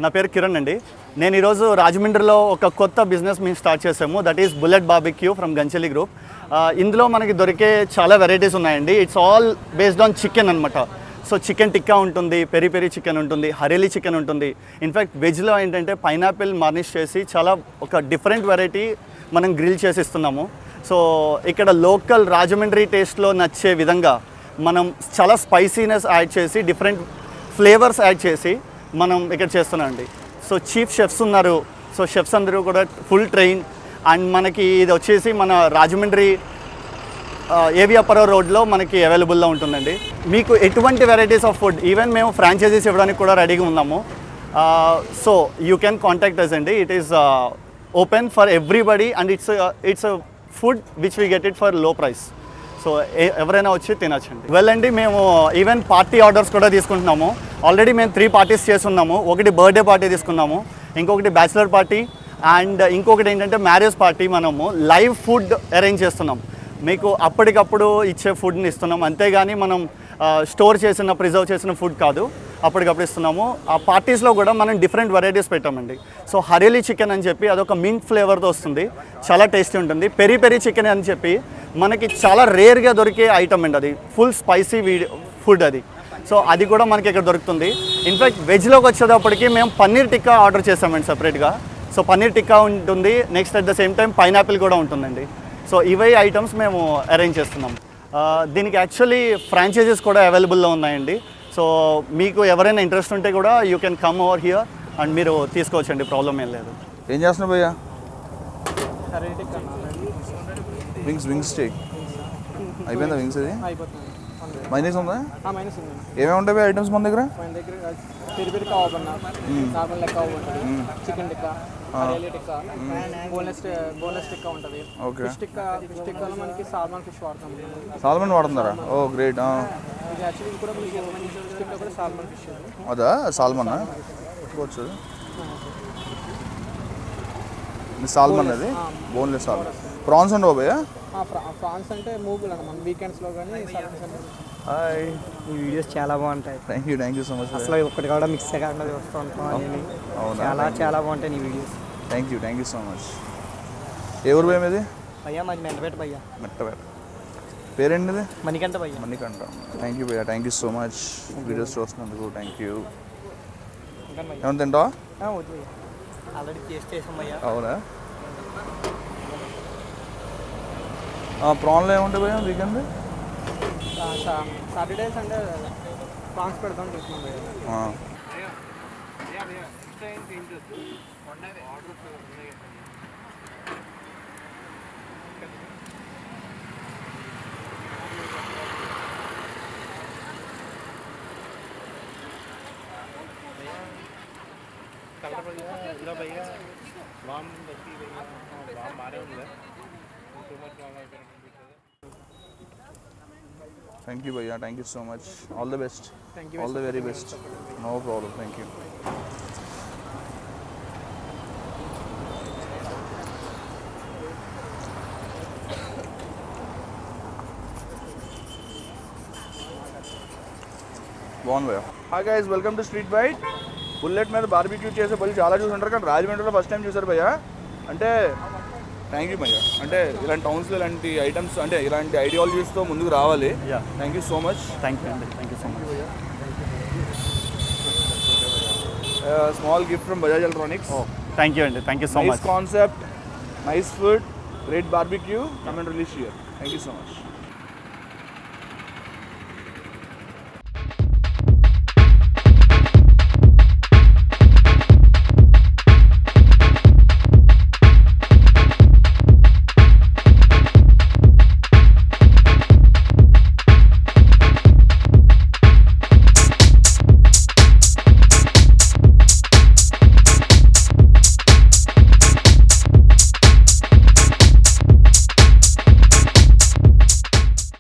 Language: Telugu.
నా పేరు కిరణ్ అండి. నేను ఈరోజు రాజమండ్రిలో ఒక కొత్త బిజినెస్ మేము స్టార్ట్ చేసాము. That is bullet barbecue from Gancheli group. ఇందులో మనకి దొరికే చాలా వెరైటీస్ ఉన్నాయండి. It's all based on chicken అనమాట. సో చికెన్ టిక్కా ఉంటుంది, పెరి పెరి చికెన్ ఉంటుంది, హరేలీ చికెన్ ఉంటుంది. ఇన్ఫ్యాక్ట్ వెజ్లో ఏంటంటే పైనాపిల్ మార్నిష్ చేసి చాలా ఒక డిఫరెంట్ వెరైటీ మనం గ్రిల్ చేసి ఇస్తున్నాము. సో ఇక్కడ లోకల్ రాజమండ్రి టేస్ట్లో నచ్చే విధంగా మనం చాలా స్పైసీనెస్ యాడ్ చేసి డిఫరెంట్ ఫ్లేవర్స్ యాడ్ చేసి మనం ఇక్కడ చేస్తున్నాం అండి. సో చీఫ్ షెఫ్స్ ఉన్నారు. సో షెఫ్స్ అందరూ కూడా ఫుల్ ట్రైన్. అండ్ మనకి ఇది వచ్చేసి మన రాజమండ్రి ఏవియాపురం రోడ్లో మనకి అవైలబుల్లో ఉంటుందండి. మీకు ఎటువంటి వెరైటీస్ ఆఫ్ ఫుడ్ ఈవెన్ మేము ఫ్రాంచైజీస్ ఇవ్వడానికి కూడా రెడీగా ఉన్నాము. So you can contact us అండి. It is open for everybody and it's food which we get it for low price. సో ఎవరైనా వచ్చి తినచ్చండి. వెల్ అండి, మేము ఈవెన్ పార్టీ ఆర్డర్స్ కూడా తీసుకుంటున్నాము. ఆల్రెడీ మేము 3 పార్టీస్ చేస్తున్నాము. ఒకటి బర్త్డే పార్టీ తీసుకున్నాము, ఇంకొకటి బ్యాచిలర్ పార్టీ, అండ్ ఇంకొకటి ఏంటంటే మ్యారేజ్ పార్టీ. మనము లైవ్ ఫుడ్ అరేంజ్ చేస్తున్నాం. మీకు అప్పటికప్పుడు ఇచ్చే ఫుడ్ని ఇస్తున్నాం, అంతేగాని మనం స్టోర్ చేసిన ప్రిజర్వ్ చేసిన ఫుడ్ కాదు, అప్పటికప్పుడు ఇస్తున్నాము. ఆ పార్టీస్లో కూడా మనం డిఫరెంట్ వెరైటీస్ పెట్టామండి. సో హరేలీ చికెన్ అని చెప్పి అదొక మింట్ ఫ్లేవర్తో వస్తుంది, చాలా టేస్టీ ఉంటుంది. పెరి పెరి చికెన్ అని చెప్పి మనకి చాలా రేర్గా దొరికే ఐటమ్ అండి. అది ఫుల్ స్పైసీ ఫుడ్ అది. సో అది కూడా మనకి ఇక్కడ దొరుకుతుంది. ఇన్ఫ్యాక్ట్ వెజ్లోకి వచ్చేటప్పటికి మేము పన్నీర్ టిక్కా ఆర్డర్ చేసామండి సపరేట్గా. సో పన్నీర్ టిక్కా ఉంటుంది, next at the same time pineapple కూడా ఉంటుందండి. సో ఇవే ఐటమ్స్ మేము అరేంజ్ చేస్తున్నాం. దీనికి యాక్చువల్లీ ఫ్రాంచైజెస్ కూడా అవైలబుల్లో ఉన్నాయండి. సో మీకు ఎవరైనా ఇంట్రెస్ట్ ఉంటే కూడా you can come over here and మీరు తీసుకోవచ్చండి, ప్రాబ్లం ఏం లేదు. ఏం చేస్తున్నావు భయ్యా? వింగ్స్ స్టేక్ అయిపోయిందా? వింగ్స్ అది మైనస్ ఉందా? ఏమేమి ఉంటాయి ఐటమ్స్ మన దగ్గర? పెరి పెరి కావబన్నా, నార్మల్ లెక్క ఉంటుంది, చికెన్ టిక్కా, హరేలీ టిక్కా, బోన్లెస్ టిక్కా ఉంటుంది. ఫిష్ టిక్కాలో మనకి సాల్మన్ ఫిష్ వాడతాం. సాల్మన్ వాడుతున్నారా? ఓ గ్రేట్. ఇది యాక్చువల్లీ కూడా ఫిష్ టిక్కా కూడా సాల్మన్ ఫిష్. అదా సాల్మన్నా? వచ్చు సాల్మన్ అది బోన్లెస్ సాల్మన్. ప్రాన్స్ ఉండవు భయ్యా? ప్రాన్స్ అంటే మూగులు అన్న మన వీకెండ్స్లో కానీ. హాయ్, ఈ వీడియోస్ చాలా బాగుంటాయి. Thank you so much. అసలు ఒక్కటి కూడా మిక్స్ కాకుండా చూస్తూ ఉంటాం. చాలా బాగుంటాయి ఈ videos. Thank you so much. ఏ ఊరు భయ్యా మీది? భయ్యా మాది మెంటపేట భయ్యా. మెట్టపేట. పేరేంటిది? మణికంఠ భయ్యా. మణికంఠ. థ్యాంక్ యూ భయ్యా, thank you so much videos చూస్తున్నందుకు. Thank you. ఏమైనా తింటావా? వద్దు భయ్యా, ఆల్రెడీ టేస్ట్ చేసాం భయ్యా. అవునా? ప్రాన్లో ఏముంటాయి భయ్యా వీకెండ్? సాటర్డే సండే ప్రాన్స్ పెడతాం చూస్తున్నాం భయ్యా. Thank you भैया, thank you so much. All the best. Thank you. All the very best. No problem. Thank you. బాగుంది భయ్యా. Hi guys, welcome to street bite. Bullet మీద బార్బిక్యూ చేసే బళ్ళు చాలా చూసుంటారు, కానీ రాజమండ్రిలో ఫస్ట్ టైం చూసారు భయ్యా. అంటే థ్యాంక్ యూ భయ్యా. అంటే ఇలాంటి టౌన్స్లో ఇలాంటి ఐటమ్స్, అంటే ఇలాంటి ఐడియాలజీస్తో ముందుకు రావాలి. Thank you so much. Thank you అండి, thank you so much. Small gift from Bajaj electronics. Thank you అండి, thank you so much. Nice concept, nice food, great barbecue. Come and release here. Thank you so much.